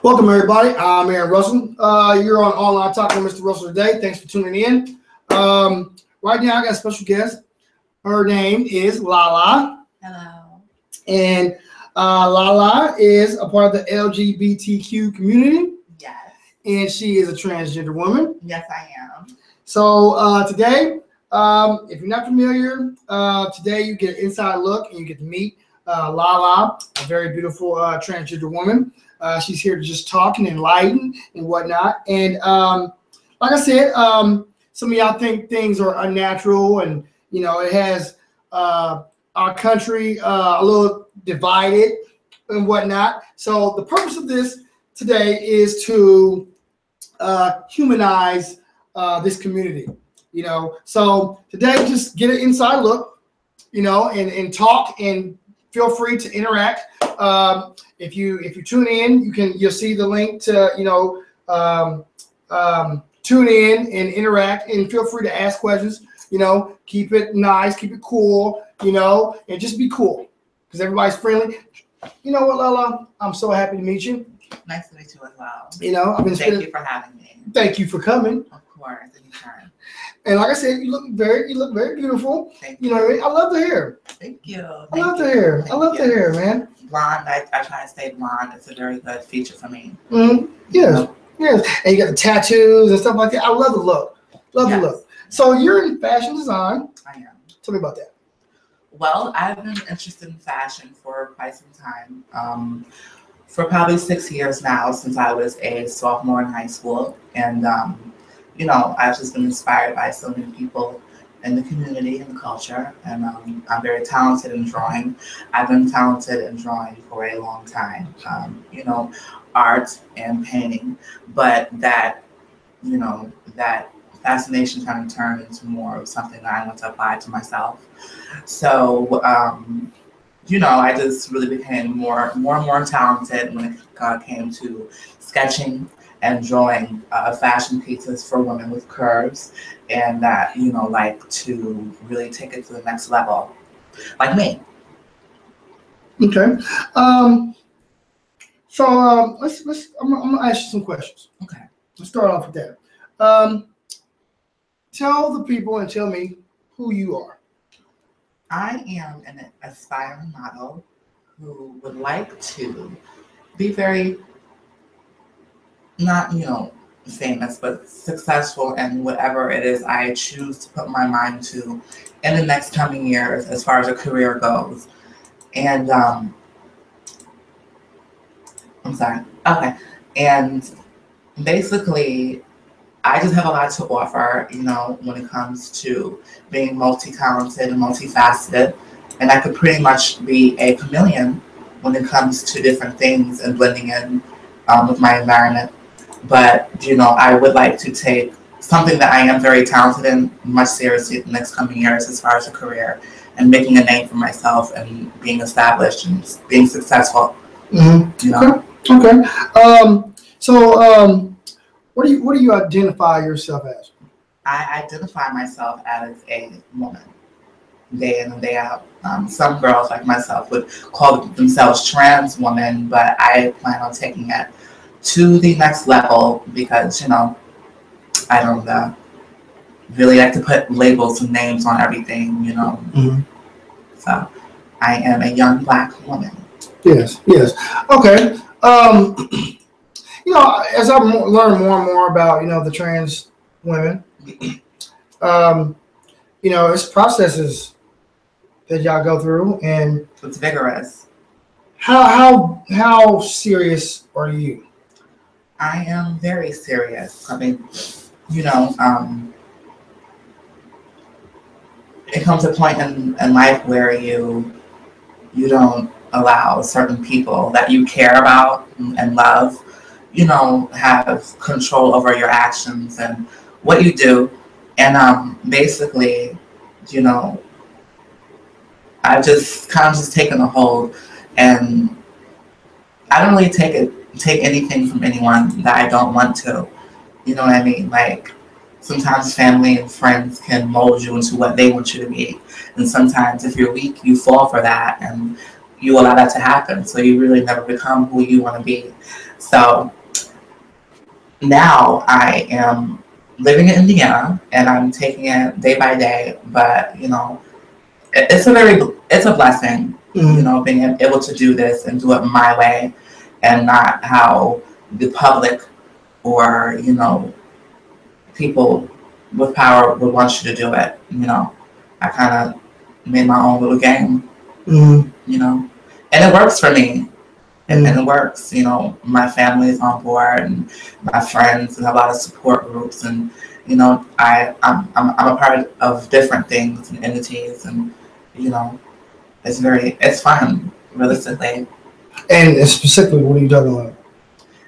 Welcome, everybody. I'm Aaron Russell. You're on Online Talking with Mr. Russell today. Thanks for tuning in. Right now, I got a special guest. Her name is Lala. Hello. And Lala is a part of the LGBTQ community. Yes. And she is a transgender woman. Yes, I am. So today, if you're not familiar, today you get an inside look and you get to meet Lala, a very beautiful transgender woman. She's here to just talk and enlighten and whatnot. And like I said, some of y'all think things are unnatural, and it has our country a little divided and whatnot. So the purpose of this today is to humanize this community. So today, just get an inside look, and talk, and feel free to interact. If you tune in, you'll see the link to tune in and interact, and feel free to ask questions. Keep it nice, keep it cool, and just be cool because everybody's friendly. You know what, Lala? I'm so happy to meet you. Nice to meet you as well. Thank you for having me. Thank you for coming. Of course, anytime. And like I said, you look very beautiful. Thank you. Know what I mean? I love the hair. Thank you. I love the hair. I love the hair, man. Blonde. I try to stay blonde. It's a very good feature for me. Mm-hmm. Yes. Yes. And you got the tattoos and stuff like that. I love the look. Love the look. So you're in fashion design. I am. Tell me about that. Well, I've been interested in fashion for quite some time. For probably 6 years now, since I was a sophomore in high school. And, I've just been inspired by so many people in the community and the culture. And I'm very talented in drawing. I've been talented in drawing for a long time, art and painting. But that fascination kind of turned into more of something that I want to apply to myself. So, I just really became more and more talented when it came to sketching and drawing fashion pieces for women with curves, and that, like to really take it to the next level, like me. Okay. So I'm gonna ask you some questions. Okay. Let's start off with that. Tell the people and tell me who you are. I am an aspiring model who would like to be very, not, famous, but successful in whatever it is I choose to put my mind to in the next coming years as far as a career goes. And, I'm sorry. Okay. And basically, I just have a lot to offer, when it comes to being multi-talented and multifaceted. And I could pretty much be a chameleon when it comes to different things and blending in with my environment. But, I would like to take something that I am very talented in much seriously in the next coming years as far as a career and making a name for myself and being established and being successful. Mm-hmm. Okay. So, what do you identify yourself as? I identify myself as a woman, day in and day out. Some girls like myself would call themselves trans woman, but I plan on taking it to the next level because, I don't really like to put labels and names on everything, Mm-hmm. So I am a young Black woman. Yes. Okay. As I learn more and more about, the trans women, it's processes that y'all go through, and it's vigorous. How serious are you? I am very serious. I mean, it comes a point in life where you don't allow certain people that you care about and love, have control over your actions and what you do. And basically, I've just kind of just taken a hold, and I don't really take anything from anyone that I don't want to. You know what I mean? Like, sometimes family and friends can mold you into what they want you to be. And sometimes if you're weak, you fall for that. And you allow that to happen. So you really never become who you want to be. So now I am living in Indiana, and I'm taking it day by day. But you know, it's a blessing. You know, being able to do this and do it my way, and not how the public or you know people with power would want you to do it. You know, I kind of made my own little game. You know, and it works for me. And it works, you know, my family is on board and my friends and a lot of support groups. And, you know, I'm a part of different things and entities. And, you know, it's fun, realistically. And specifically, what are you talking about?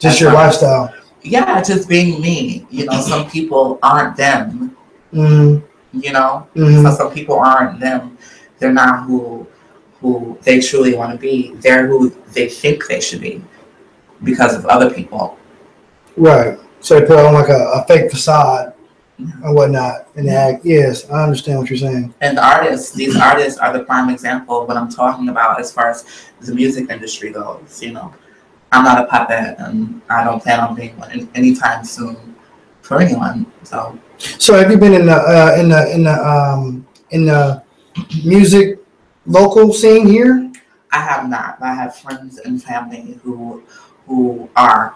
Just your lifestyle? Yeah, just being me. You know, some people aren't them. You know, so some people aren't them. They're not who they truly want to be. They're who they think they should be because of other people. Right. So they put on like a fake facade and whatnot and act. Yes, I understand what you're saying. And these artists are the prime example of what I'm talking about as far as the music industry goes. You know, I'm not a puppet, and I don't plan on being one anytime soon for anyone. So have you been in the music local scene here? I have not. I have friends and family who are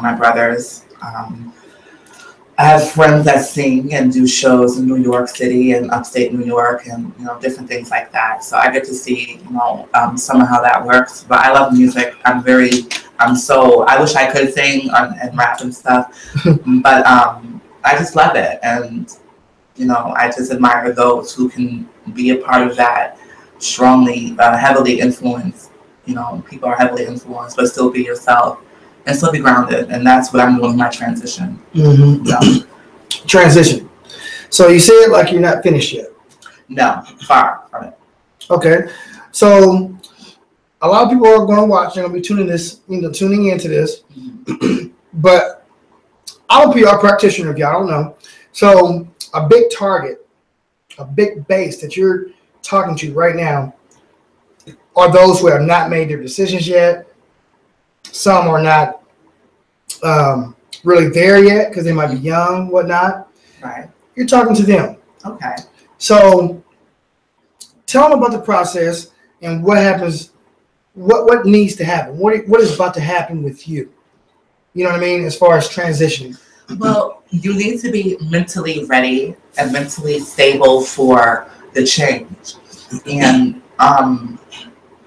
my brothers. I have friends that sing and do shows in New York City and upstate New York and you know different things like that. So I get to see you know some of how that works. But I love music. I wish I could sing and rap and stuff, but I just love it. And you know I just admire those who can be a part of that. Strongly, heavily influenced, you know, people are heavily influenced, but still be yourself and still be grounded. And that's what I'm doing with my transition. Transition. So you say it like you're not finished yet. No, far from it. Okay. So a lot of people are going to watch, they're going to be tuning into this. But I'm a PR practitioner if y'all don't know. So a big target, a big base that you're talking to right now are those who have not made their decisions yet. Some are not really there yet because they might be young, whatnot. Right. You're talking to them. Okay. So tell them about the process and what happens, what needs to happen, what is about to happen with you. You know what I mean? As far as transitioning. Well, you need to be mentally ready and mentally stable for the change. And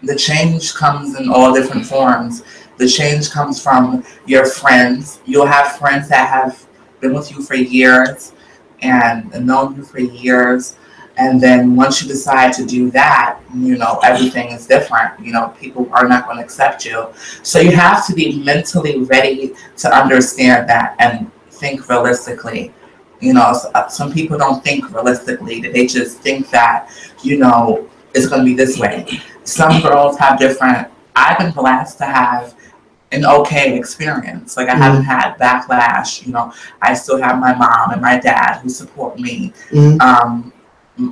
the change comes in all different forms. The change comes from your friends. You'll have friends that have been with you for years and known you for years. And then once you decide to do that, you know, everything is different. You know, people are not going to accept you. So you have to be mentally ready to understand that and think realistically. You know, some people don't think realistically. They just think that, you know, it's going to be this way. Some girls have different. I've been blessed to have an okay experience. Like I haven't had backlash. You know, I still have my mom and my dad who support me.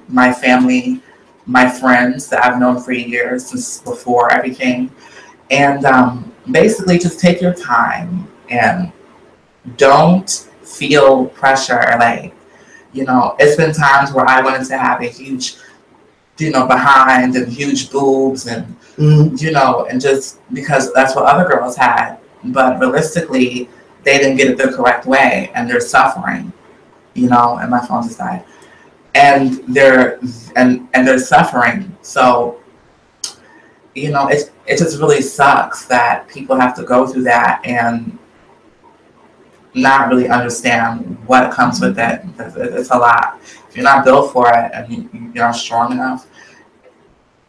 My family, my friends that I've known for years since before everything. And basically just take your time and don't feel pressure. Like, you know, it's been times where I wanted to have a huge, you know, behind and huge boobs and, you know, and just because that's what other girls had. But realistically, they didn't get it the correct way and they're suffering, you know, and my phone just died. And they're suffering. So, you know, it just really sucks that people have to go through that and not really understand what comes with it. It's a lot. If you're not built for it and you're not strong enough,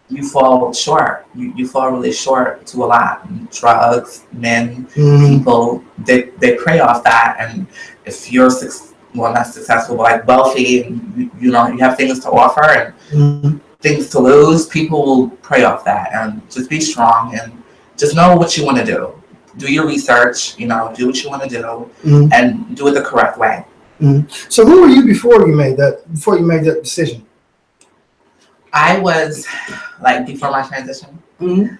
you fall short. You fall really short to a lot. Drugs, men, people, they prey off that. And if you're not successful, but like wealthy, and you know you have things to offer and things to lose, people will prey off that. And just be strong and just know what you want to do. Do your research, you know, do what you want to do, and do it the correct way. So who were you before you made that decision? I was like before my transition. Mm-hmm.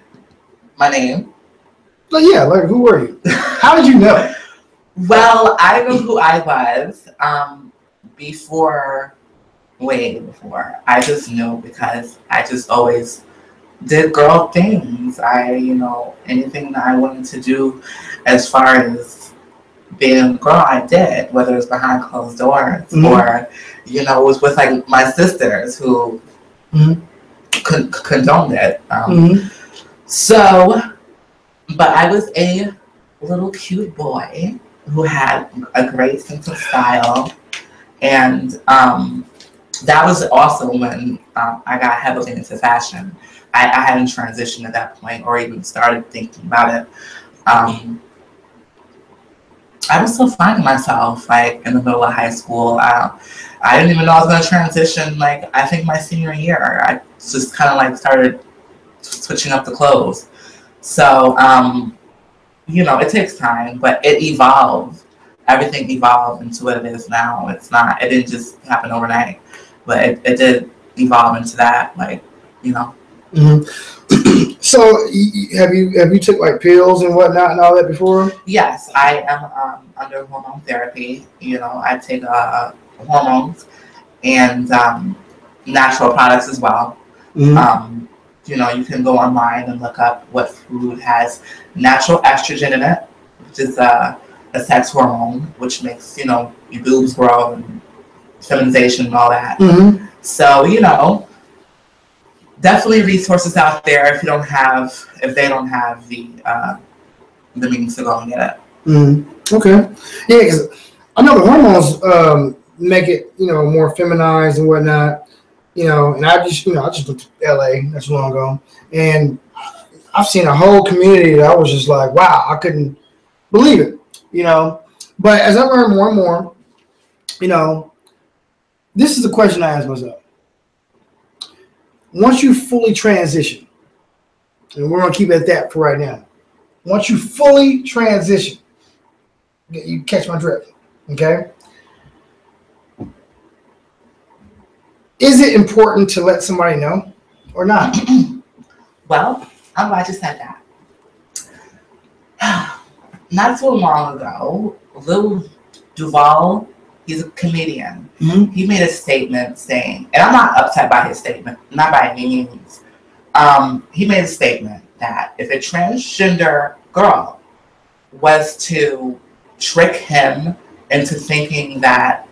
My name. Like, yeah, like who were you? How did you know? Well, I knew who I was before, way before. I just knew because I just always did girl things. Anything that I wanted to do as far as being a girl, I did, whether it was behind closed doors or, it was with like my sisters who condoned it. So, but I was a little cute boy who had a great sense of style, and that was also when I got heavily into fashion. I hadn't transitioned at that point or even started thinking about it. I was still finding myself like in the middle of high school. I didn't even know I was going to transition. Like I think my senior year, I just kind of like started switching up the clothes. So it takes time, but it evolved. Everything evolved into what it is now. It didn't just happen overnight, but it did evolve into that, So have you took like pills and whatnot and all that before? Yes, I am under hormone therapy. I take hormones and natural products as well. You can go online and look up what food has natural estrogen in it, which is a sex hormone, which makes, your boobs grow and feminization and all that. So, definitely resources out there if they don't have the means to go and get it. Okay. Yeah, because I know the hormones make it, more feminized and whatnot. And I just went to LA not too long ago, and I've seen a whole community that I was just like, wow, I couldn't believe it, But as I learn more and more, this is the question I ask myself. Once you fully transition, and we're going to keep it at that for right now. Once you fully transition, you catch my drift, okay? Is it important to let somebody know or not? Well, I'm glad you said that. Not so long ago, Lil Duval, he's a comedian. He made a statement saying, and I'm not upset by his statement, not by any means. He made a statement that if a transgender girl was to trick him into thinking that,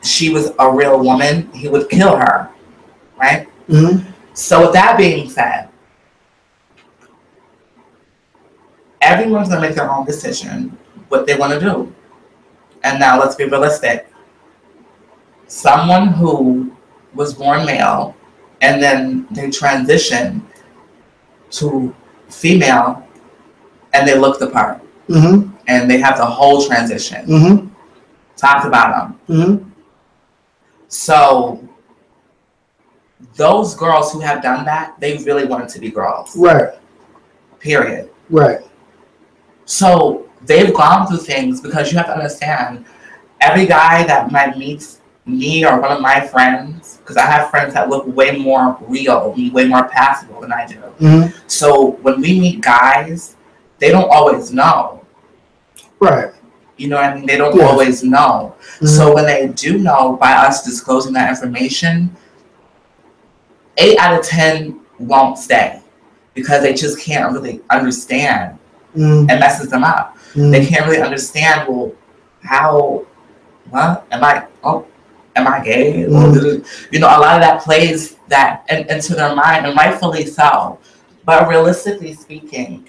she was a real woman, he would kill her, right? So with that being said, everyone's going to make their own decision what they want to do. And now let's be realistic. Someone who was born male and then they transition to female and they look the part. And they have the whole transition. Talked about them. So those girls who have done that, they really wanted to be girls. Right. Period. Right. So they've gone through things because you have to understand, every guy that might meet me or one of my friends, because I have friends that look way more real, way more passable than I do. So when we meet guys, they don't always know. Right. You know what I mean? They don't always know. So when they do know, by us disclosing that information, 8 out of 10 won't stay because they just can't really understand. It messes them up. They can't really understand, well, how, what, am I gay? A lot of that plays that into their mind, and rightfully so. But realistically speaking,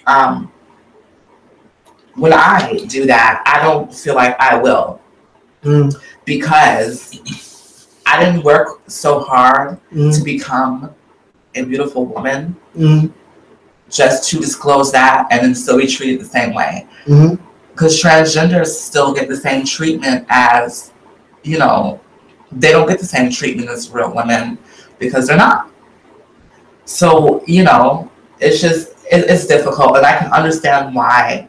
when I do that, I don't feel like I will. Because I didn't work so hard to become a beautiful woman just to disclose that and then still be treated the same way. Because transgenders still get the same treatment as, they don't get the same treatment as real women because they're not. So, it's difficult, and I can understand why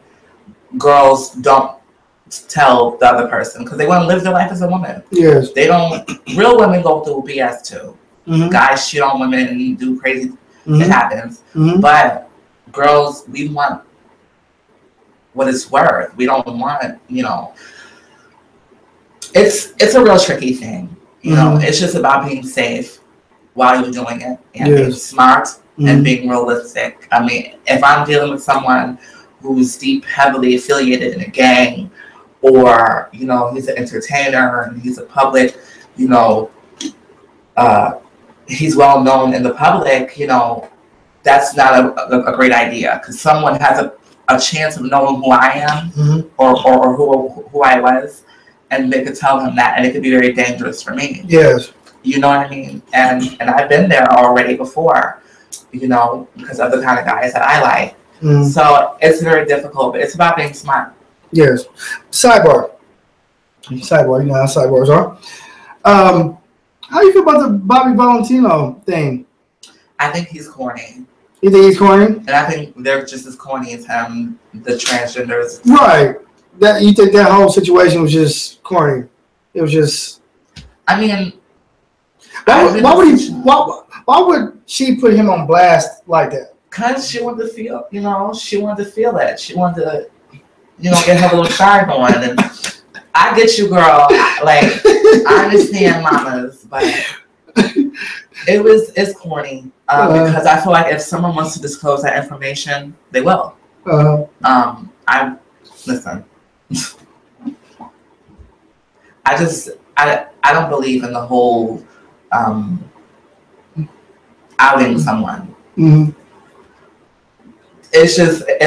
girls don't tell the other person because they want to live their life as a woman. Yes. Real women go through BS too. Guys cheat on women and do crazy It happens. But girls, we want what it's worth. We don't want, it's a real tricky thing. You know, it's just about being safe while you're doing it and being smart and being realistic. I mean, if I'm dealing with someone who's heavily affiliated in a gang, or, he's an entertainer and he's a public, he's well known in the public, that's not a great idea, because someone has a chance of knowing who I am or who I was, and they could tell him that, and it could be very dangerous for me. Yes. You know what I mean? And I've been there already before, because of the kind of guys that I like. So it's very difficult, but it's about being smart. Yes. Sidebar. You know how sidebars are. How do you feel about the Bobby Valentino thing? I think he's corny. You think he's corny? And I think they're just as corny as him, the transgenders. Right. You think that whole situation was just corny? It was just. I mean, why would she put him on blast like that? Because she wanted to feel, she wanted to feel it. She wanted to, get her little shine on. And I get you, girl. Like, I understand mamas, but it's corny. Because I feel like if someone wants to disclose that information, they will. Listen. I don't believe in the whole outing someone. It's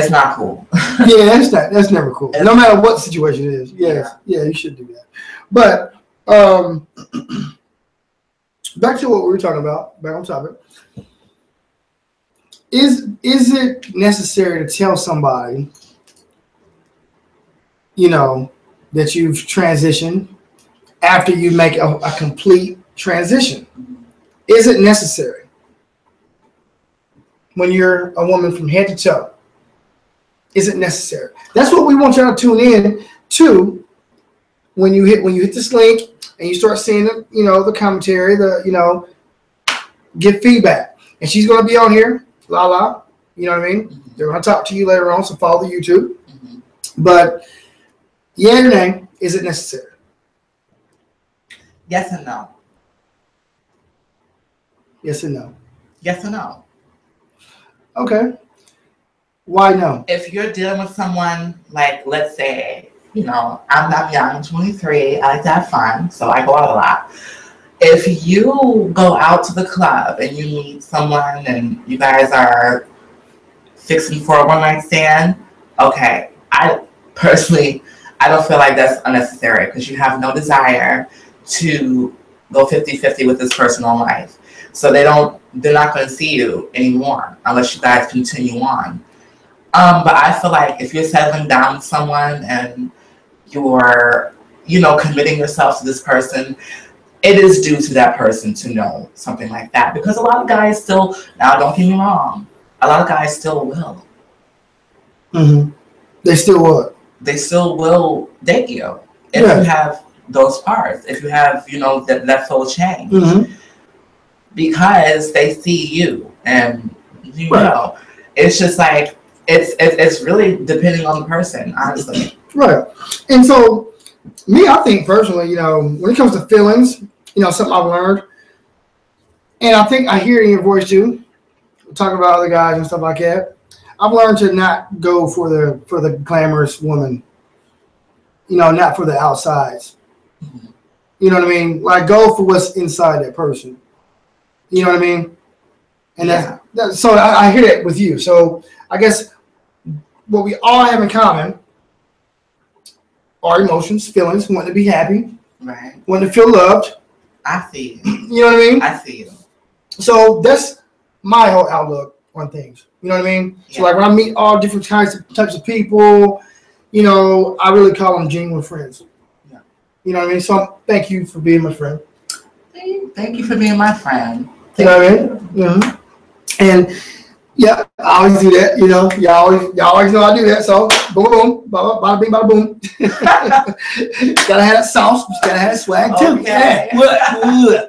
not cool. Yeah, that's never cool. No matter what situation it is. Yeah, you should do that. But back to what we were talking about, back on topic. Is it necessary to tell somebody, that you've transitioned after you make a complete transition? Is it necessary? When you're a woman from head to toe, is it necessary? That's what we want y'all to tune in to when you hit this link and you start seeing the commentary, give feedback. And she's gonna be on here, Lala. You know what I mean? They're gonna talk to you later on, so follow the YouTube. But yeah or nay, is it necessary? Yes and no. Yes and no. Yes and no. Okay. Why no? If you're dealing with someone, like, let's say, I'm not young, I'm 23, I like to have fun, so I go out a lot. If you go out to the club and you meet someone and you guys are fixing for a one-night stand, okay, I don't feel like that's unnecessary, because you have no desire to go 50-50 with this person in life. So they're not going to see you anymore unless you guys continue on. But I feel like if you're settling down with someone and you're, committing yourself to this person, it is due to that person to know something like that. Because a lot of guys still, now don't get me wrong, a lot of guys still will. They still will. They still will date you if you have those parts, if you have, that full chain. Because they see you, and it's just like it's really depending on the person, honestly. Right. And so, me, I think personally, when it comes to feelings, something I've learned, and I think I hear it in your voice too, talking about other guys and stuff like that. I've learned to not go for the glamorous woman, not for the outsides. You know what I mean? Like, go for what's inside that person. You know what I mean? And that's so I hear that with you. So I guess what we all have in common are emotions, feelings, wanting to be happy, right? Wanting to feel loved. I see you. You know what I mean? I see you. So that's my whole outlook on things. You know what I mean? So like when I meet all different types of people, I really call them genuine friends. Yeah. You know what I mean? So thank you for being my friend. Thank you for being my friend. You know what I mean? And yeah, I always do that. Y'all always know I do that. So boom, boom, bada bing, bada boom. Gotta have that sauce. Gotta have that swag too. Okay. Yeah.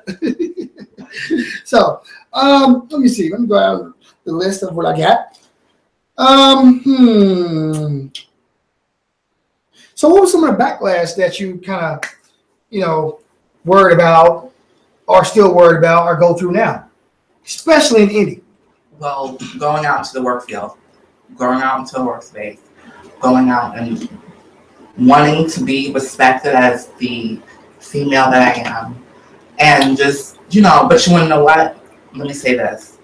So let me see. Let me go out. the list of what I got. So what was some of the backlash that you kind of, worried about, or still worried about, or go through now, especially in Indy? Well, going out into the work field, going out into the workspace, going out and wanting to be respected as the female that I am, and just, but you want to know what? Let me say this.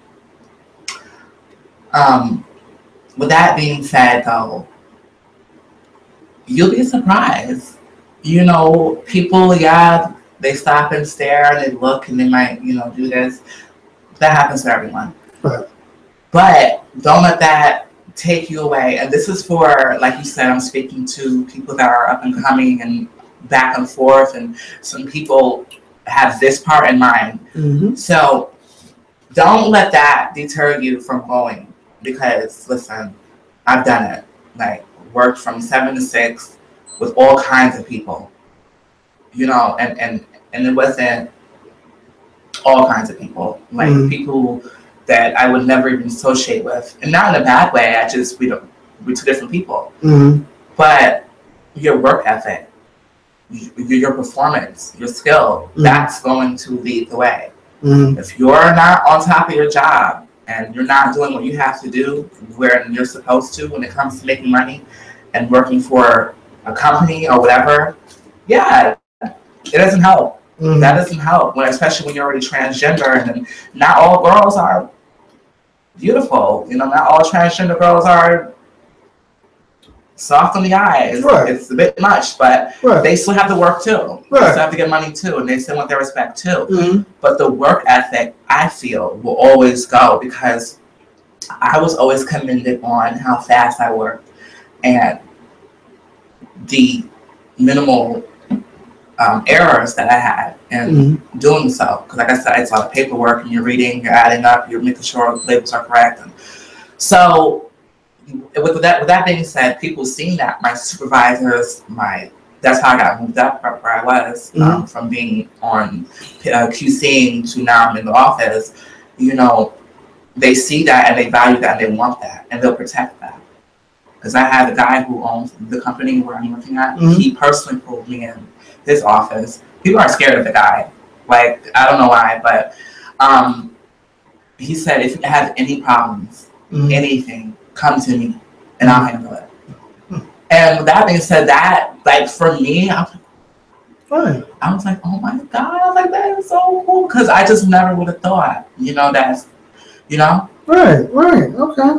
With that being said, though, you'll be surprised. People, they stop and stare and they look and they might, do this. That happens to everyone. Right. But don't let that take you away. And this is for, like you said, I'm speaking to people that are up and coming and back and forth, and some people have this part in mind. Mm-hmm. So don't let that deter you from going, because listen, I've done it. Like, worked from 7 to 6 with all kinds of people, and it wasn't all kinds of people, like people that I would never even associate with, and not in a bad way. We're two different people. Mm-hmm. But your work ethic, your performance, your skill, that's going to lead the way. Mm-hmm. If you're not on top of your job and you're not doing what you have to do where you're supposed to when it comes to making money and working for a company or whatever, it doesn't help. Mm-hmm. That doesn't help, especially when you're already transgender, and not all girls are beautiful. Not all transgender girls are soft on the eyes. Right. It's a bit much, but they still have to work too. Right. They still have to get money too, and they still want their respect too. Mm-hmm. But the work ethic, I feel, will always go, because I was always commended on how fast I worked and the minimal errors that I had in doing so. Because like I said, it's a lot of paperwork, and you're reading, you're adding up, you're making sure the labels are correct. And so with that being said, people seeing that, my supervisors, that's how I got moved up where I was, from being on QCing to now I'm in the office. They see that and they value that and they want that, and they'll protect that. Because I had the guy who owns the company where I'm working at, he personally pulled me in his office. People are scared of the guy. Like, I don't know why, but he said, if you have any problems, anything, come to me and I'll handle it. And with that being said, that, like, for me, I was like, oh my God, I was like, that is so cool. Because I just never would have thought, that's, Right, okay.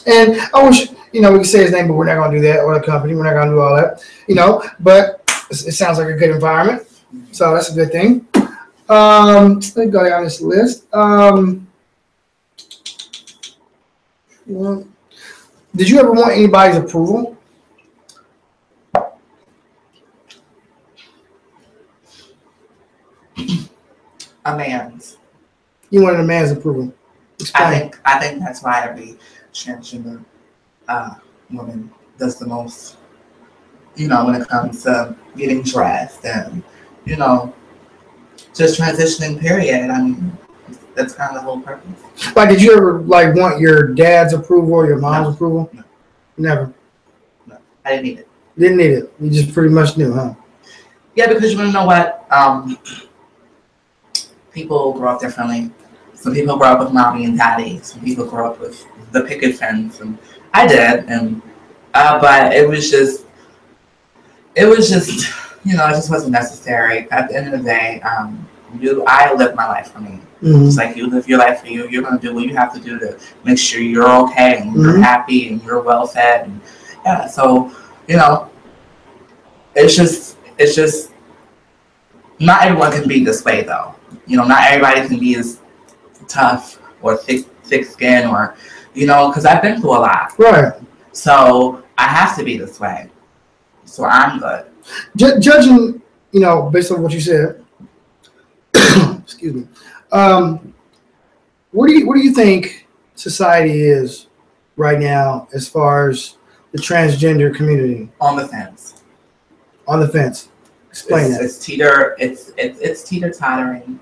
And I wish, we could say his name, but we're not going to do that, or the company, we're not going to do all that, but it sounds like a good environment. So that's a good thing. Let me go down this list. Did you ever want anybody's approval? A man's. You wanted a man's approval. Explain. I think that's why every transgender woman does the most, when it comes to getting dressed and, just transitioning, period. I mean, that's kind of the whole purpose. Like, did you ever, want your dad's approval or your mom's approval? No. Never? No. I didn't need it. Didn't need it. You just pretty much knew, huh? Yeah, because you want to know what? People grow up differently. Some people grow up with mommy and daddy. Some people grow up with the picket fence, and I did. And but it was just, it just wasn't necessary. At the end of the day, I live my life for me. It's like you live your life for you. You're gonna do what you have to do to make sure you're okay and you're happy and you're well fed. And so it's just not everyone can be this way though. Not everybody can be as tough or thick skin or because I've been through a lot. Right. So I have to be this way. So I'm good. Judging, based on what you said. Excuse me. What do you think society is right now as far as the transgender community? On the fence. On the fence. Explain that. It's teeter-tottering.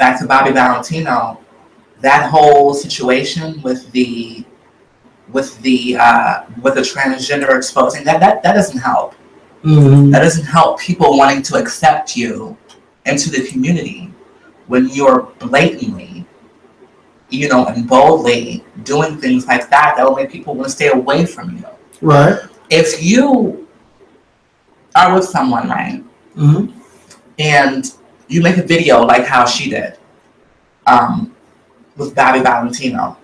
back to Bobby Valentino, that whole situation with the transgender exposing that doesn't help. Mm-hmm. That doesn't help people wanting to accept you into the community when you're blatantly, and boldly doing things like that will make people want to stay away from you. Right. If you are with someone, right, mm-hmm. and you make a video like how she did with Bobby Valentino,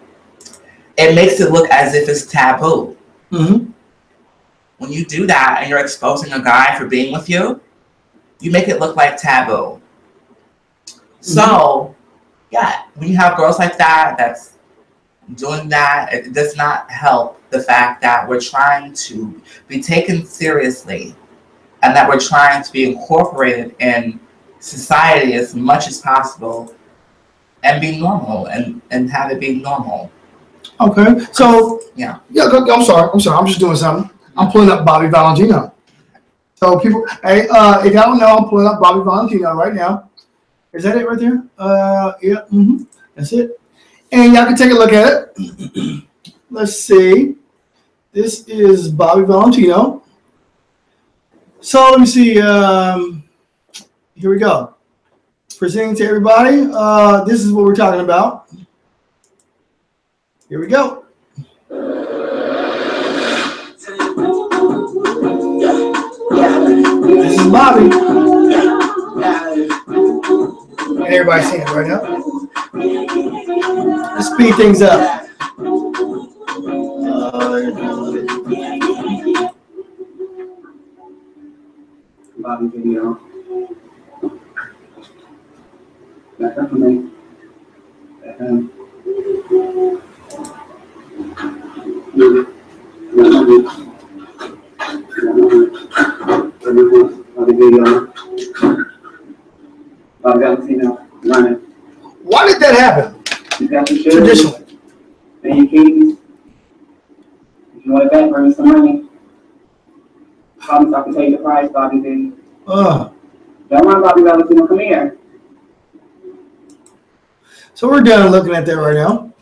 it makes it look as if it's taboo. Mm-hmm. When you do that and you're exposing a guy for being with you, you make it look like taboo. Mm-hmm. So, yeah, when you have girls like that that's doing that, it does not help the fact that we're trying to be taken seriously and that we're trying to be incorporated in society as much as possible and be normal and have it be normal. Okay, so yeah, I'm sorry. I'm just doing something. I'm pulling up Bobby Valentino. So people, hey, if y'all don't know, I'm pulling up Bobby Valentino right now. Is that it right there? Yeah, mm-hmm. That's it. And y'all can take a look at it. Let's see. This is Bobby Valentino. So let me see. Here we go. Presenting to everybody. This is what we're talking about. Here we go. This is Bobby. And everybody's seeing it right now. Let's speed things up. Bobby video. Back up for me. Bobby video. Bobby Valentino running. Why did that happen? Traditionally. And your keys. If you want it back, bring me some money. Call me so I can tell you the price, Bobby V. Don't run, Bobby Valentino. Come here. So we're done looking at that right now.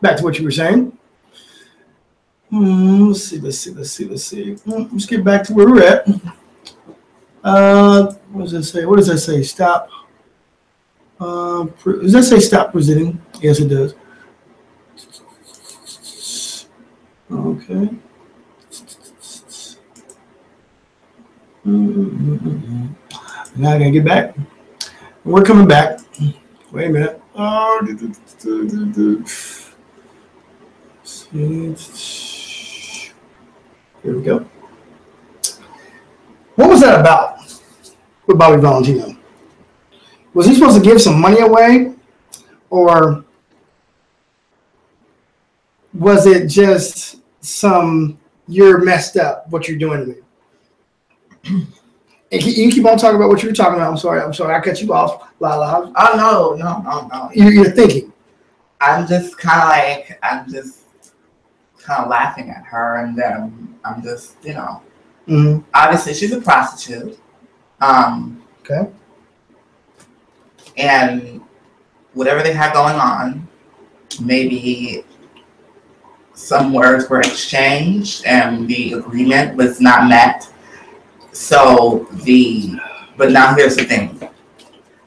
Back to what you were saying. Let's see. Let's get back to where we're at. What does that say? What does that say? Stop. Does that say stop presenting? Yes, it does. Okay. Now I gotta get back. We're coming back. Wait a minute. Here we go. What was that about with Bobby Valentino? Was he supposed to give some money away, or was it just some "you're messed up, what you're doing to me"? And you keep on talking about what you were talking about. I'm sorry, I cut you off, Lala. Oh no. You're thinking. I'm just kind of laughing at her, and then I'm just, Mm-hmm. Obviously she's a prostitute. Okay. And whatever they had going on, maybe some words were exchanged and the agreement was not met. But now here's the thing,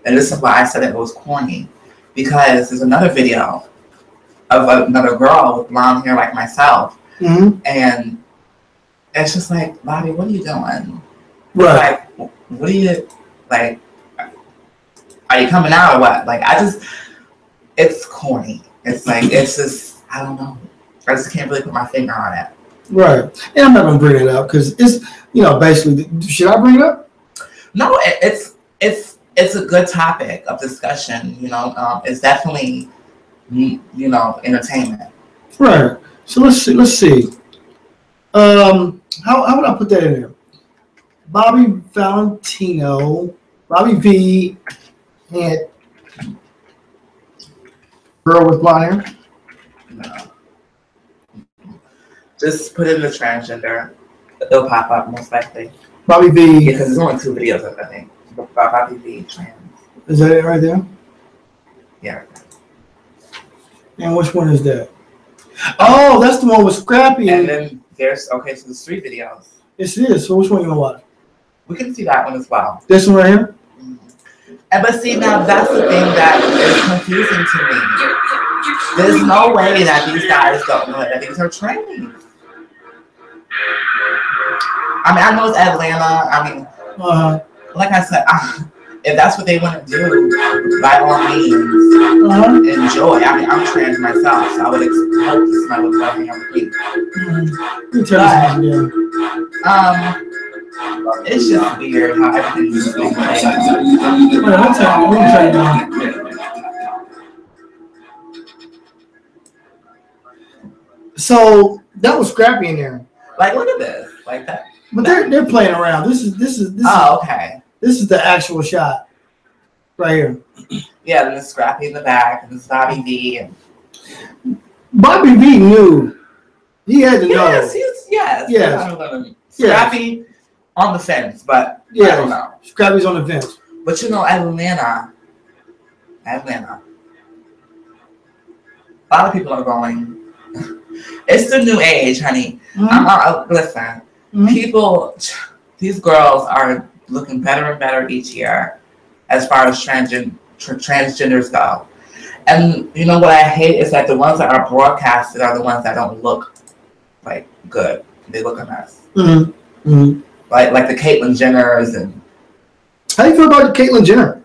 and this is why I said it was corny, because there's another video of another girl with blonde hair like myself, mm-hmm. and it's just like, Bobby, what are you doing? Right. Like, what are you, like, are you coming out or what? Like, it's corny. It's like, it's just, I don't know. I just can't really put my finger on it. Right. And I'm not going to bring it up because it's, basically, should I bring it up? No, it's a good topic of discussion. It's definitely, entertainment. Right. So let's see. How would I put that in there? Bobby Valentino, Bobby V, and girl with blonde hair. No. Just put in the transgender. It'll pop up most likely. Bobby V. Yeah, because there's only 2 videos of it, I think. Bobby V trans. Is that it right there? Yeah. And which one is that? Oh, that's the one with Scrappy. And then there's so there's 3 videos. Yes, it is. So which one you gonna watch? We can see that one as well. This one right here? And but see, now that's the thing that is confusing to me. There's no way that these guys don't know that these are training. I mean, I know it's Atlanta. I mean, like I said, if that's what they want to do, by all means, enjoy. I mean, I'm trans myself, so I would hope this man would love me every week. It's just weird how everything is being played. So that was Scrappy in there. Like, look at this, like that. But they're playing around. This is. Oh, okay. This is the actual shot, right here. Yeah, then there's Scrappy in the back, and there's Bobby V. And Bobby V knew. He had to know. Yes. Scrappy on the fence, but I don't know. Scrappy's on the fence. But you know, Atlanta. A lot of people are going. It's the new age, honey. Listen, people, these girls are looking better and better each year as far as transgenders go. And you know what I hate is that the ones that are broadcasted are the ones that don't look like good. They look a mess. Like the Caitlyn Jenners and. How do you feel about Caitlyn Jenner?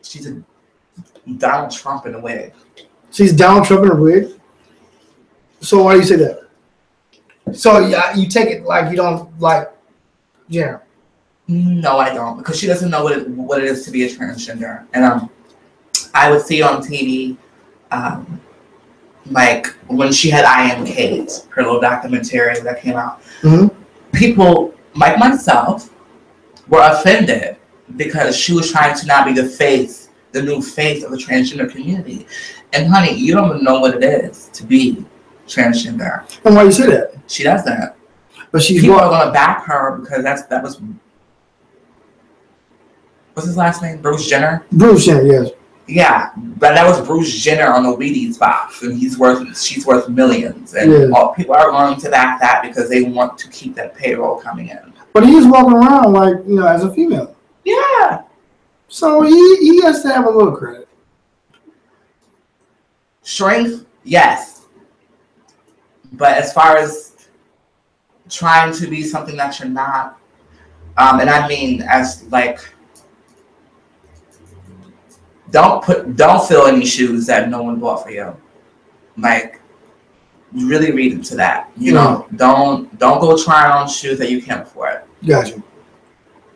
She's a Donald Trump in a wig. She's Donald Trump in a wig? So why do you say that? So you take it like you don't like Jenner? No, I don't, because she doesn't know what it is to be a transgender. And I would see on TV, like when she had I Am Kate, her little documentary that came out. People like myself were offended because she was trying to now be the new face of the transgender community. And honey, you don't even know what it is to be transgender. And why you say that? She doesn't. But people are going to back her because that was. What's his last name? Bruce Jenner. Bruce Jenner, yes. Yeah, but that was Bruce Jenner on the Wheaties box, and she's worth millions, and all people are going to back that because they want to keep that payroll coming in. But he is walking around like as a female. Yeah. So he has to have a little credit. Strength, yes. But as far as trying to be something that you're not, and I mean as like, don't fill any shoes that no one bought for you. Like, really read into that. You know, don't go trying on shoes that you can't afford. Gotcha.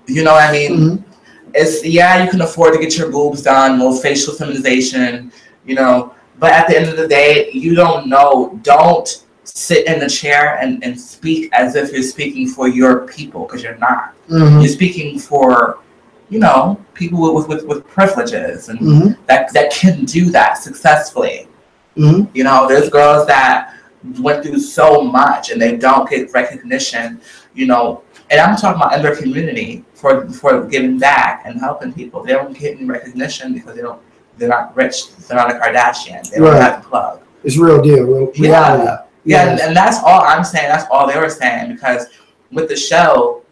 You know what I mean? It's you can afford to get your boobs done, more facial feminization, but at the end of the day, you don't know. Don't sit in the chair and speak as if you're speaking for your people, because you're not. You're speaking for, people with privileges and that can do that successfully. There's girls that went through so much and they don't get recognition, and I'm talking about in their community for giving back and helping people. They don't get any recognition because they're not rich. They're not a Kardashian. They don't have a plug. It's real deal. Reality. Yeah, and that's all I'm saying. That's all they were saying, because with the show,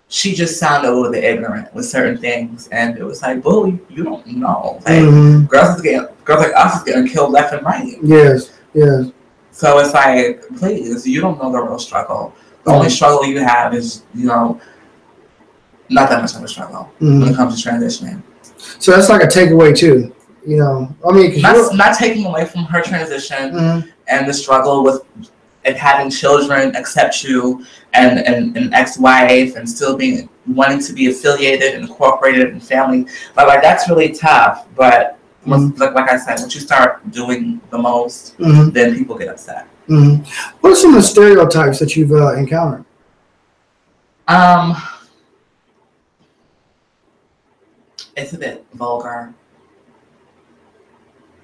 she just sounded a little bit ignorant with certain things, and it was like, "Boo, you don't know." Like girls like us is getting killed left and right. Yes. So it's like, please, you don't know the real struggle. The only struggle you have is, not that much of a struggle when it comes to transitioning. So that's like a takeaway too. I mean, not taking away from her transition and the struggle with having children accept you and an ex-wife and still wanting to be affiliated and incorporated in family. But like, that's really tough. But like I said, once you start doing the most, then people get upset. What are some of the stereotypes that you've encountered? It's a bit vulgar.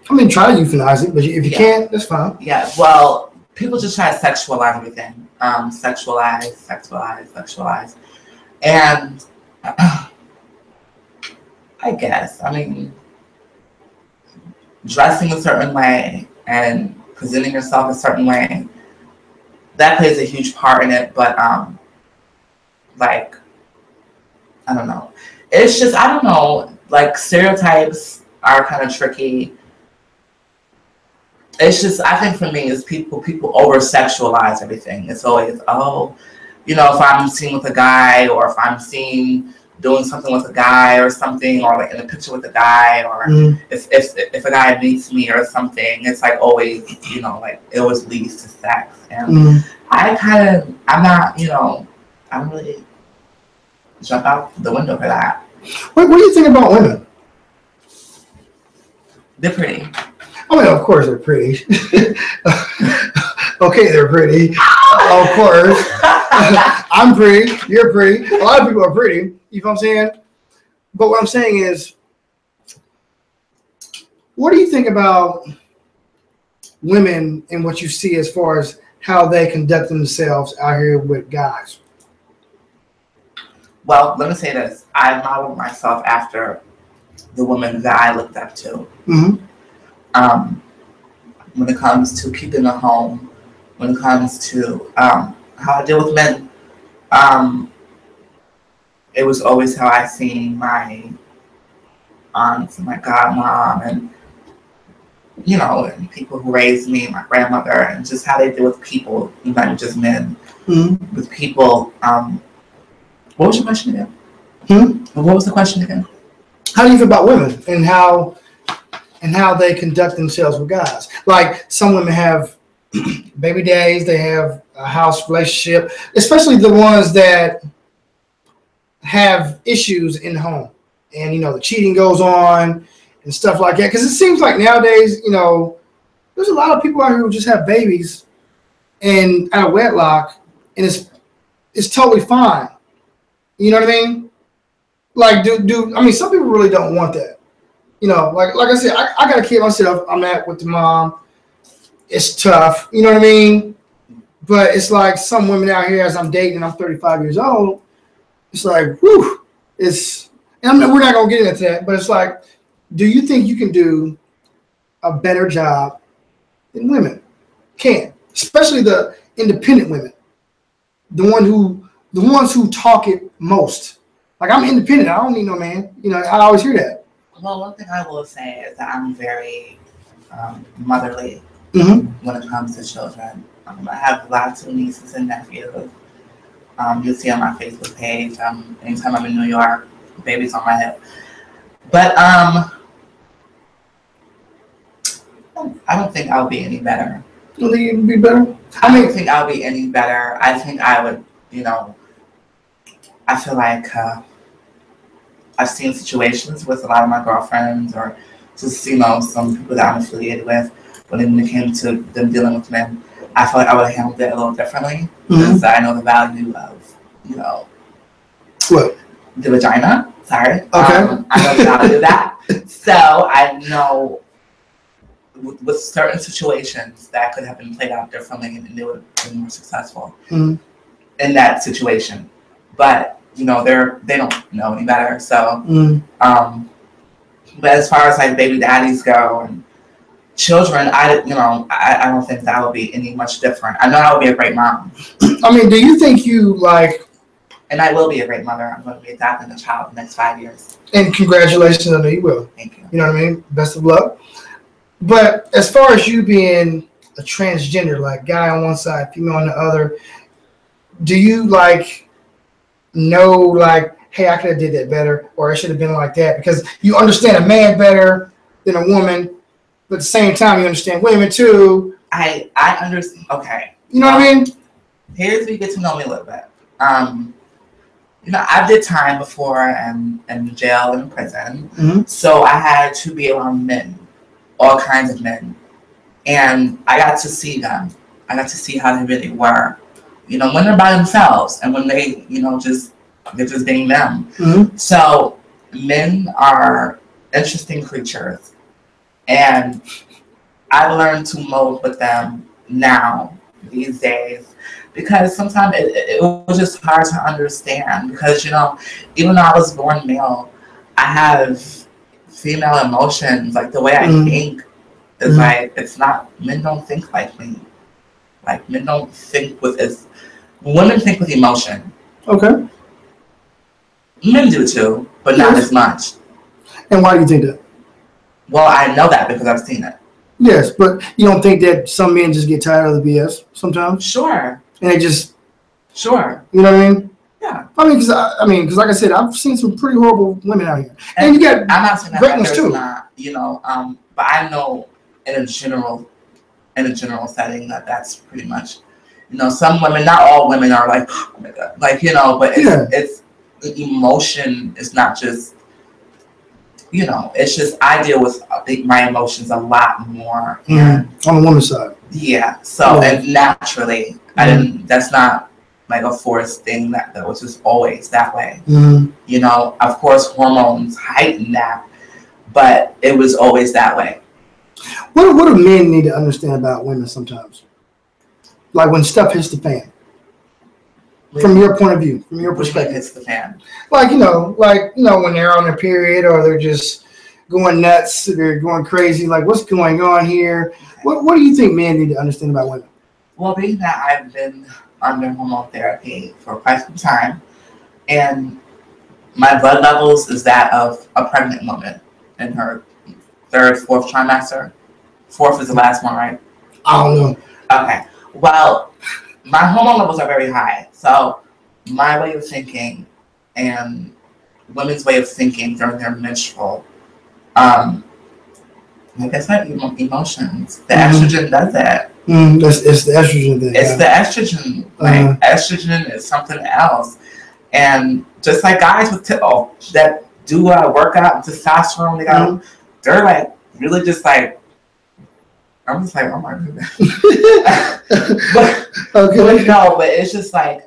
I mean, try to euthanize it, but if you can't, that's fine. Yeah, well, people just try to sexualize everything. Sexualize. And I guess, I mean, dressing a certain way and presenting yourself a certain way, that plays a huge part in it. But like, I don't know. It's just, I don't know. Like, stereotypes are kind of tricky. It's just, I think for me, is people over sexualize everything. It's always, oh, you know, if I'm seen with a guy, or if I'm seen doing something with a guy or something, or like in a picture with a guy, or if a guy meets me or something, it's like always, you know, like it always leads to sex. And I'm not, you know, I don't really jump out the window for that. What do you think about women? They're pretty. I mean, of course they're pretty. Okay, they're pretty. Of course. I'm pretty. You're pretty. A lot of people are pretty. You know what I'm saying? But what I'm saying is, what do you think about women and what you see as far as how they conduct themselves out here with guys? Well, let me say this. I modeled myself after the women that I looked up to. When it comes to keeping a home, when it comes to how I deal with men, it was always how I seen my aunts and my godmom, and you know, and people who raised me, my grandmother, and just how they deal with people, not just men, with people. What was your question again? What was the question again? How do you feel about women and how they conduct themselves with guys? Like, some women have baby daddies, they have a house relationship, especially the ones that have issues in the home, and you know, the cheating goes on and stuff like that. Because it seems like nowadays, you know, there's a lot of people out here who just have babies and out of wedlock, and it's totally fine. You know what I mean? Like, I mean, some people really don't want that. You know, like I said, I got a kid myself. I'm at with the mom. It's tough. You know what I mean? But it's like some women out here, as I'm dating, I'm 35 years old. It's like, whew. And we're not going to get into that, but it's like, do you think you can do a better job than women can? Especially the independent women. The ones who talk it most. Like, I'm independent. I don't need no man. You know, I always hear that. Well, one thing I will say is that I'm very motherly when it comes to children. I have lots of nieces and nephews. You'll see on my Facebook page. Anytime I'm in New York, baby's on my hip. But I don't think I'll be any better. You think you'd be better? I don't think I'll be any better. I think I would, you know, I feel like I've seen situations with a lot of my girlfriends, or just, you know, some people that I'm affiliated with, when it came to them dealing with men. I feel like I would have handled it a little differently, because I know the value of, you know, what? The vagina. Sorry. Okay. I know the value of that. So I know with certain situations that could have been played out differently, and they would have been more successful in that situation. But you know, they don't know any better. So, but as far as like baby daddies go and children, I don't think that would be any much different. I know I would be a great mom. I mean, do you think you like? And I will be a great mother. I'm going to be adopting a child in the next 5 years. And congratulations, I know you will. Thank you. You know what I mean? Best of luck. But as far as you being a transgender, like guy on one side, female on the other, do you like know, like, hey, I could have did that better, or it should have been like that? Because you understand a man better than a woman, but at the same time, you understand women too. I understand. Okay. You know what I mean? Here's where you get to know me a little bit. You know, I did time before in jail and in prison, so I had to be around men, all kinds of men, and I got to see them. I got to see how they really were. You know, when they're by themselves and when they, you know, they're just being them. So men are interesting creatures, and I've learned to mold with them now, these days, because sometimes it was just hard to understand, because, you know, even though I was born male, I have female emotions, like the way I think It's like, it's not, men don't think like me. Like, men don't think with women think with emotion. Okay. Men do too, but not as much. And why do you think that? Well, I know that because I've seen it. Yes, but you don't think that some men just get tired of the BS sometimes? Sure. And they just... Sure. You know what I mean? Yeah. I mean, because like I said, I've seen some pretty horrible women out here. And you got I'm not saying that great ones too. Not, you know, but I know in a general setting that's pretty much, you know, some women, not all women are like, oh my God, like, you know, but it's the emotion is not just, you know, it's just, I deal with, I think, my emotions a lot more. On the woman's side. Yeah. So, and naturally, that's not like a forced thing that was just always that way. You know, of course, hormones heighten that, but it was always that way. What do men need to understand about women sometimes? Like when stuff hits the fan. From your point of view, from your perspective. Hits the fan. Like, you know, when they're on their period or they're just going nuts, they're going crazy, like what's going on here? What do you think men need to understand about women? Well, being that I've been under hormone therapy for quite some time, and my blood levels is that of a pregnant woman in her 3rd, 4th trimester. 4th is the last one, right? I don't know. Okay. Well, my hormone levels are very high. So my way of thinking and women's way of thinking during their menstrual, like I said, emotions. The estrogen does that. It's the estrogen thing. It's the estrogen. Like estrogen is something else. And just like guys with that do workout and testosterone, they're like really just like, I'm just like, oh my goodness. but it's just like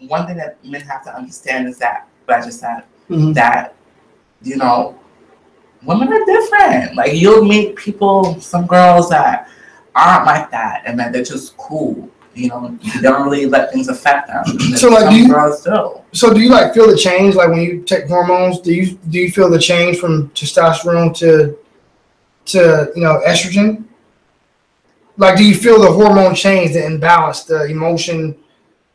one thing that men have to understand is that what I just said, that, you know, women are different. Like you'll meet people, some girls that aren't like that, and that they're just cool. You know, they don't really let things affect them. So like, girls do. So do you like feel the change? Like when you take hormones, do you feel the change from testosterone to you know, estrogen? Like, do you feel the hormone change, the imbalance, the emotion?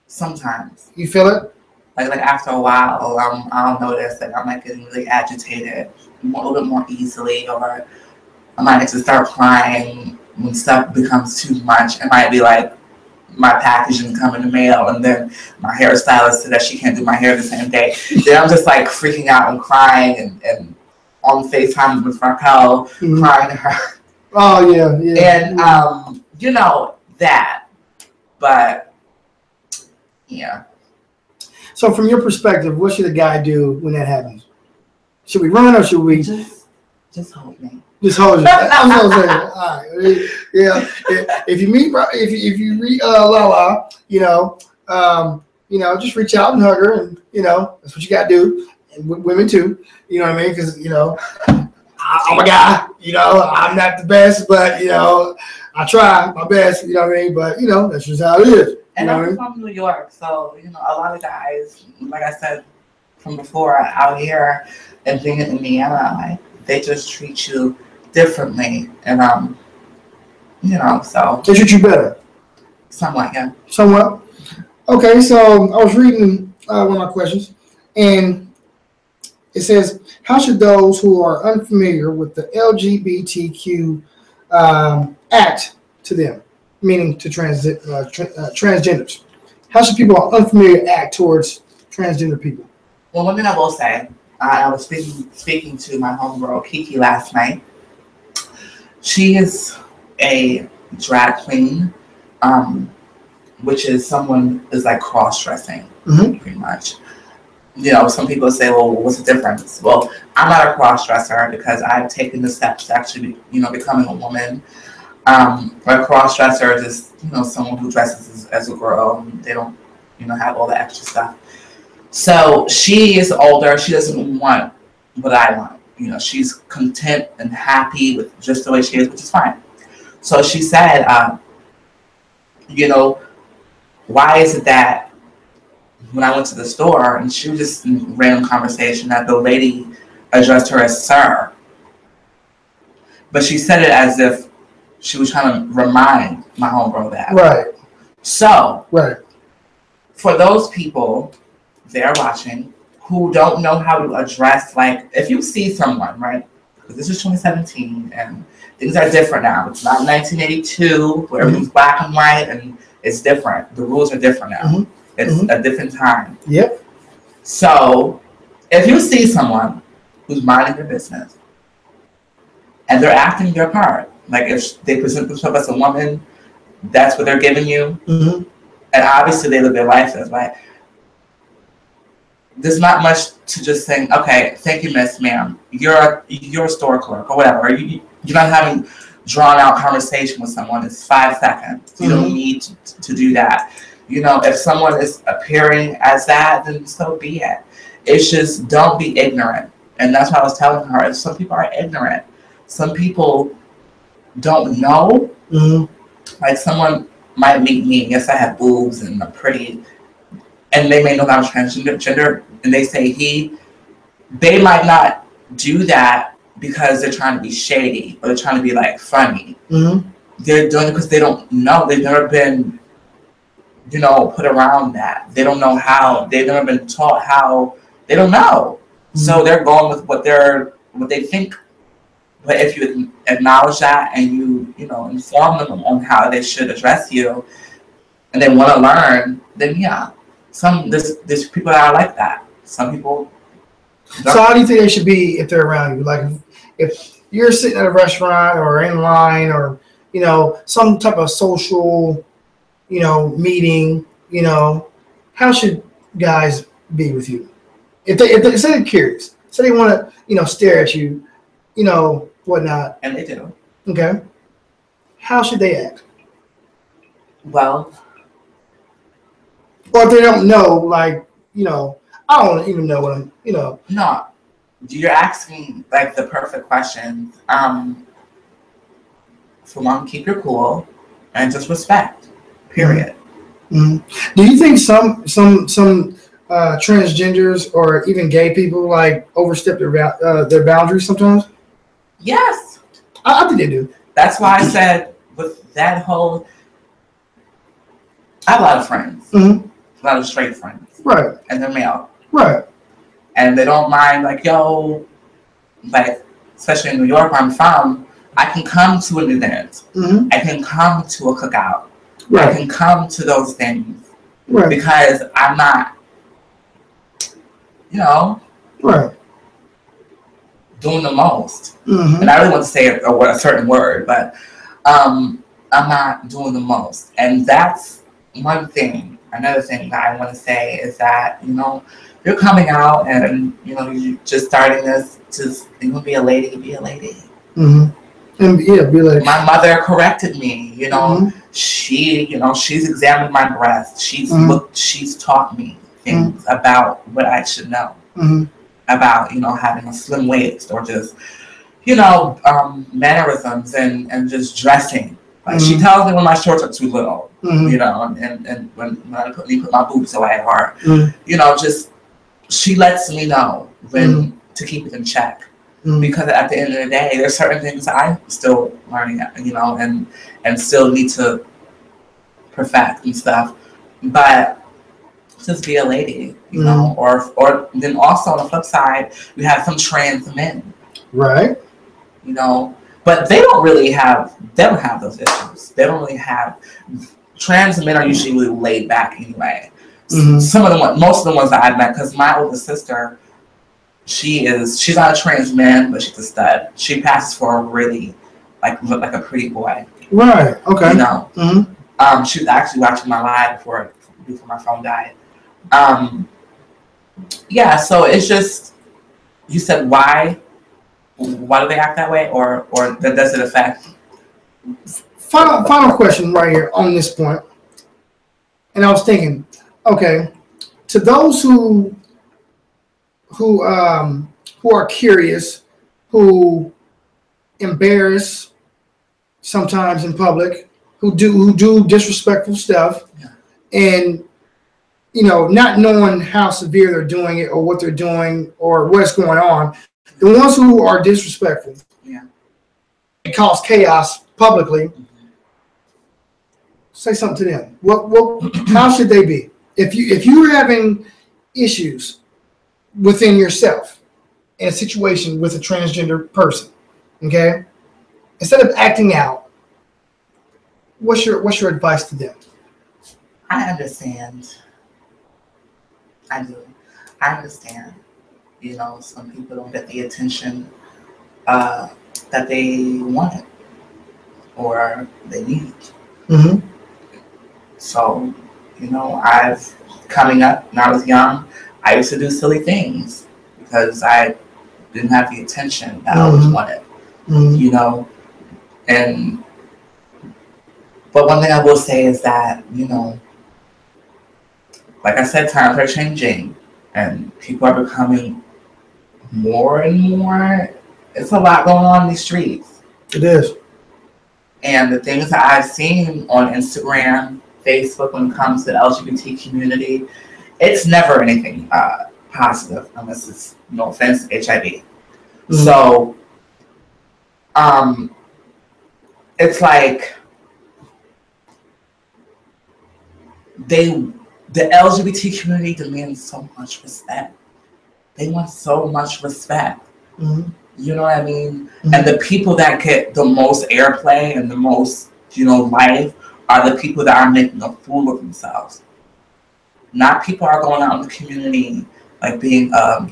Sometimes. You feel it? Like after a while, I'll notice that I'm like getting really agitated a little bit more easily, or I might just start crying when stuff becomes too much. It might be like my package didn't come in the mail, and then my hairstylist said that she can't do my hair the same day. Then I'm just like freaking out and crying and on FaceTime with Raquel, crying to her. Oh yeah. And you know that, but yeah. So from your perspective, what should a guy do when that happens? Should we run or should we just hold me? Just hold you. I'm gonna say, all right. Yeah. If you meet Lala, you know, just reach out and hug her, and you know that's what you gotta do. And women too. You know what I mean? Because you know, I'm a guy. You know, I'm not the best, but you know, I try my best. You know what I mean? But you know, that's just how it is. And I'm from New York, so you know, a lot of guys, like I said from before, out here and being in Indiana, like they just treat you differently, and you know, so they treat you better. Somewhat, yeah. Somewhat. Okay, so I was reading one of my questions, and it says, "How should those who are unfamiliar with the LGBTQ act to them?" Meaning to transgenders. How should people who are unfamiliar act towards transgender people? Well, one thing I will say, I was speaking to my homegirl Kiki last night. She is a drag queen, which is someone is like cross-dressing, pretty much. You know, some people say, well, what's the difference? Well, I'm not a cross-dresser because I've taken the steps to actually, you know, becoming a woman. A cross-dresser is just, you know, someone who dresses as a girl. And they don't, you know, have all the extra stuff. So she is older. She doesn't want what I want. You know, she's content and happy with just the way she is, which is fine. So she said, you know, why is it that when I went to the store, and she was just in random conversation, that the lady addressed her as sir. But she said it as if she was trying to remind my homegirl that. Right. So, right. For those people they're watching who don't know how to address, like, if you see someone, right? Because this is 2017 and things are different now. It's not 1982 where everything's black and white and it's different. The rules are different now. It's a different time. Yep. So, if you see someone who's minding their business and they're acting their part, like if they present themselves as a woman, that's what they're giving you, and obviously they live their life as like. There's not much to just saying, okay, thank you, Miss Ma'am. You're a store clerk or whatever. You're not having drawn out conversation with someone. It's 5 seconds. You don't need to do that. You know, if someone is appearing as that, then so be it. It's just don't be ignorant. And that's what I was telling her. Some people are ignorant. Some people don't know. Like someone might meet me. Yes, I have boobs and I'm pretty. And they may know that I'm transgender, and they say they might not do that because they're trying to be shady or they're trying to be like funny. They're doing it because they don't know. They've never been, put around that. They don't know how. They've never been taught how. They don't know. So they're going with what they think. But if you acknowledge that and you inform them on how they should address you, and they want to learn, then yeah. There's people that are like that. Some people don't. So how do you think they should be if they're around you? Like if you're sitting at a restaurant or in line or, some type of social, meeting, how should guys be with you? If they say they're curious, say they want to, stare at you, whatnot. And they do. Okay. How should they act? Well, or if they don't know, like, I don't even know what I'm, No, you're asking like the perfect question. For one, keep your cool and just respect. Period. Do you think some transgenders or even gay people like overstep their boundaries sometimes? Yes, I think they do. That's why I said with that whole. I have a lot of friends. A lot of straight friends. Right. And they're male. Right. And they don't mind, like, especially in New York where I'm from, I can come to an event. I can come to a cookout. Right. I can come to those things. Right. Because I'm not, right. doing the most. And I really want to say a certain word, but I'm not doing the most. And that's one thing. Another thing that I want to say is that, you're coming out and, you're just starting this, you're going to be a lady, be a lady. And yeah, be like. My mother corrected me, she, she's examined my breath. She's looked, she's taught me things about what I should know. About, having a slim waist or just, mannerisms and just dressing. Like she tells me when my shorts are too little, and when I put my boobs away, or just she lets me know when to keep it in check, because at the end of the day, there's certain things I'm still learning, and still need to perfect and stuff, but just be a lady, or then also on the flip side, we have some trans men, right? But they don't have those issues. They don't really have. Trans men are usually really laid back anyway. Most of the ones that I've met, because my older sister, she's not a trans man, but she's a stud. She passes for a really look like a pretty boy. Right. Okay. She was actually watching my live before my phone died. Yeah. So it's just, you said why. Why do they act that way, or does it affect? Final question right here on this point. And I was thinking, okay, to those who are curious, who embarrass sometimes in public, who do disrespectful stuff, and not knowing how severe they're doing it or what they're doing or what's going on. The ones who are disrespectful, and cause chaos publicly, say something to them. How should they be? If you're having issues within yourself in a situation with a transgender person, okay, instead of acting out, what's your advice to them? I understand. I do. I understand. You know, some people don't get the attention that they want or they need. Mm-hmm. So, you know, coming up when I was young, I used to do silly things because I didn't have the attention that I always wanted. Mm-hmm. You know, but one thing I will say is that, you know, like I said, times are changing and people are becoming more and more. It's a lot going on in these streets. It is. And the things that I've seen on Instagram, Facebook, when it comes to the LGBT community, it's never anything positive unless it's, no offense, HIV. Mm-hmm. So, it's like the LGBT community demands so much respect. They want so much respect. Mm-hmm. You know what I mean? Mm-hmm. And the people that get the most airplay and the most, you know, life are the people that are making a fool of themselves. Not people are going out in the community like being, I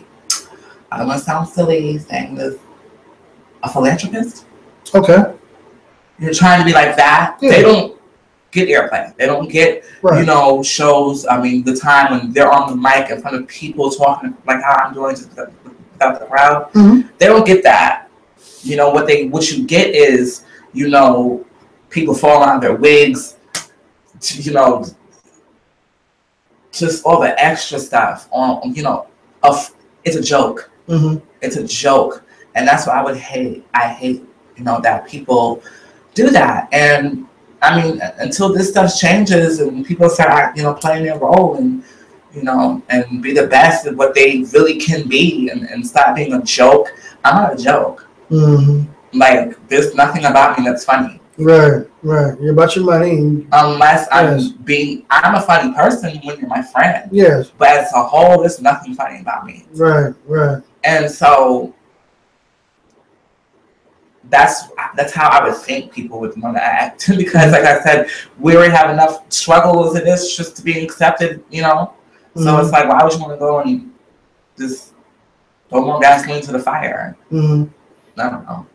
don't want to sound silly saying this, a philanthropist. Okay. You're trying to be like that. Yeah. They don't get airplay. They don't get, you know, shows. I mean, the time when they're on the mic in front of people talking like how I'm doing just without the crowd. Mm-hmm. They don't get that. You know, what you get is, you know, people falling on their wigs, you know, just all the extra stuff on, you know, it's a joke. Mm-hmm. It's a joke. And that's what I hate, you know, that people do that. And I mean, until this stuff changes and people start, you know, playing their role and, you know, and be the best at what they really can be and stop being a joke. I'm not a joke. Mm-hmm. Like, there's nothing about me that's funny. Right. You're about your money. Unless I'm a funny person when you're my friend. Yes. But as a whole, there's nothing funny about me. Right. And so that's how I would think people would want to act. Because like I said, we already have enough struggle as it is just to be accepted, you know? So Mm-hmm. it's like, why would you want to go and just throw more gasoline to the fire? Mm-hmm. I don't know.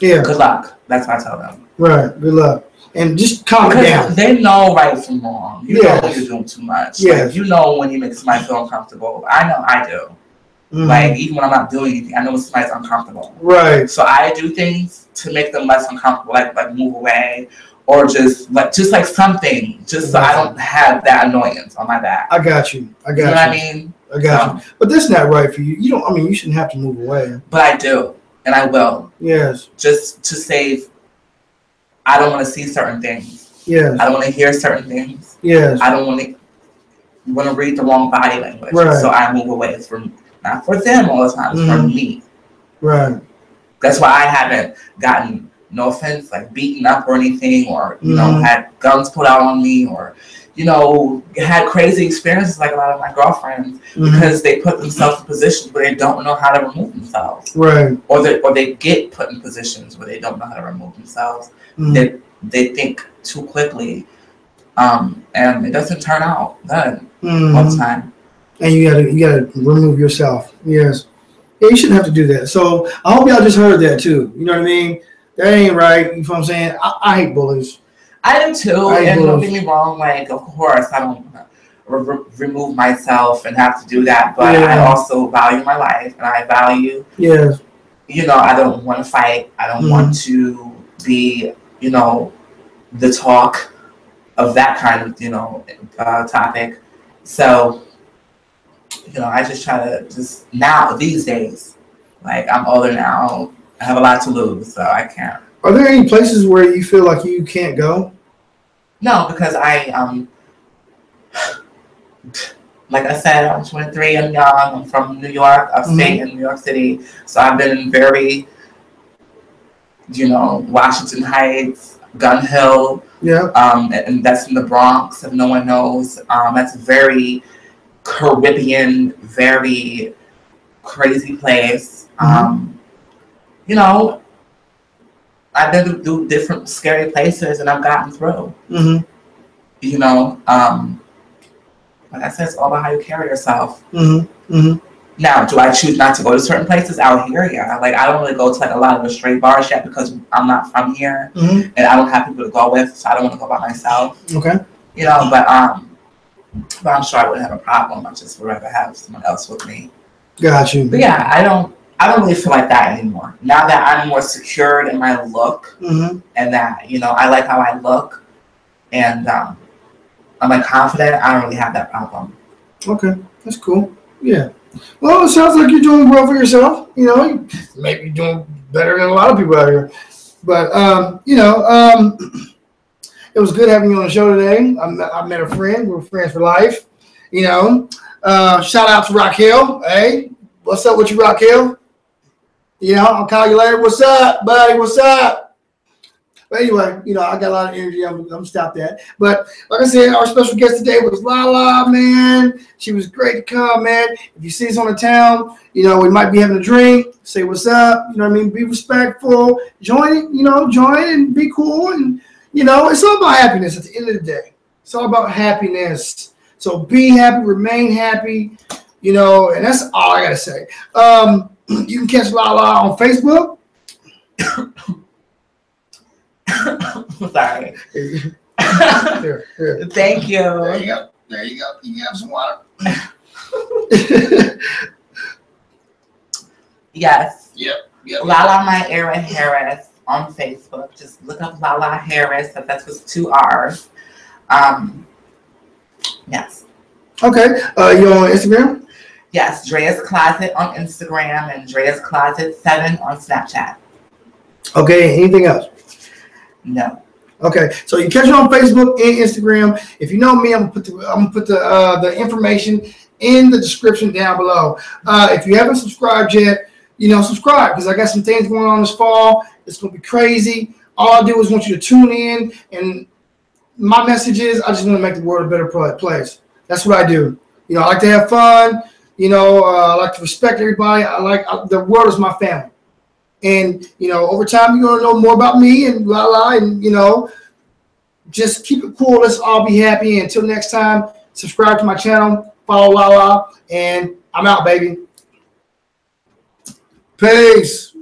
Yeah. Good luck. That's what I tell them. Right. Good luck. And just calm it down. They know right from wrong. You know when you're doing too much. Yes. Like, you know when you make somebody feel uncomfortable. I know I do. Mm-hmm. Like, even when I'm not doing anything, I know when somebody's uncomfortable. Right. So I do things to make them less uncomfortable, like move away, or just like something, just so I don't have that annoyance on my back. I got you. You know what I mean? I got you. But that's not right for you. You don't. I mean, you shouldn't have to move away. But I do, and I will. Yes. Just to save. I don't want to see certain things. Yes. I don't want to hear certain things. Yes. I don't want to read the wrong body language. Right. So I move away from, not for them all the time, it's for me. Right. That's why I haven't gotten, no offense, like beaten up or anything, or, you know, had guns pulled out on me, or, you know, had crazy experiences like a lot of my girlfriends, because they put themselves in positions where they don't know how to remove themselves. Right. Or they get put in positions where they don't know how to remove themselves. They think too quickly, and it doesn't turn out good all the time. And you gotta remove yourself. Yes. Yeah, you shouldn't have to do that. So I hope y'all just heard that too. You know what I mean? That ain't right. You know what I'm saying? I hate bullies. I do too. And don't get me wrong. Like, of course, I don't remove myself and have to do that. But I also value my life, and I value. Yes. You know, I don't want to fight. I don't want to be, you know, the talk of that kind of, you know, topic. So, you know, I just try to now, these days, like, I'm older now, I have a lot to lose, so I can't. Are there any places where you feel like you can't go? No, because like I said, I'm 23, I'm young, I'm from New York, upstate in New York City, so I've been very you know, Washington Heights, Gun Hill. Yeah. And that's in the Bronx, if no one knows. That's a very Caribbean, very crazy place. You know, I've been to different scary places and I've gotten through. You know, like I said, it's all about how you carry yourself. Now, do I choose not to go to certain places out here? Yeah. Like, I don't really go to like a lot of the straight bars yet because I'm not from here and I don't have people to go with, so I don't want to go by myself. Okay. You know, but I'm sure I wouldn't have a problem. I just would rather have someone else with me. Got you. But yeah, I don't really feel like that anymore. Now that I'm more secured in my look and that, you know, I like how I look and I'm like confident, I don't really have that problem. Okay, that's cool. Yeah. Well, it sounds like you're doing well for yourself. You know, you may be doing better than a lot of people out here. But, you know, it was good having you on the show today. I met a friend. We're friends for life. You know, shout out to Raquel. Hey, what's up with you, Raquel? You know, I'll call you later. What's up, buddy? What's up? But anyway, you know, I got a lot of energy. I'm gonna stop that. But like I said, our special guest today was Lala, man. She was great to come, man. If you see us on the town, you know, we might be having a drink. Say what's up. You know what I mean? Be respectful. Join, you know, join and be cool. And, you know, it's all about happiness at the end of the day. It's all about happiness. So be happy, remain happy, you know, and that's all I got to say. You can catch Lala on Facebook. Sorry. Here. Thank you. There you go. There you go. You can have some water. Yes. Yep. Lala Myra Harris on Facebook. Just look up Lala Harris. That's with 2 R's. Yes. Okay. You on Instagram? Yes. Drea's Closet on Instagram and Drea's Closet 7 on Snapchat. Okay. Anything else? No. Okay, so you catch it on Facebook and Instagram. If you know me, I'm gonna put the information in the description down below. If you haven't subscribed yet, you know, subscribe because I got some things going on this fall. It's gonna be crazy. All I do is want you to tune in, and my message is I just want to make the world a better place. That's what I do. You know, I like to have fun. You know, I like to respect everybody. The world is my family. And, you know, over time, you're going to know more about me and Lala. And, you know, just keep it cool. Let's all be happy. Until next time, subscribe to my channel. Follow Lala. And I'm out, baby. Peace.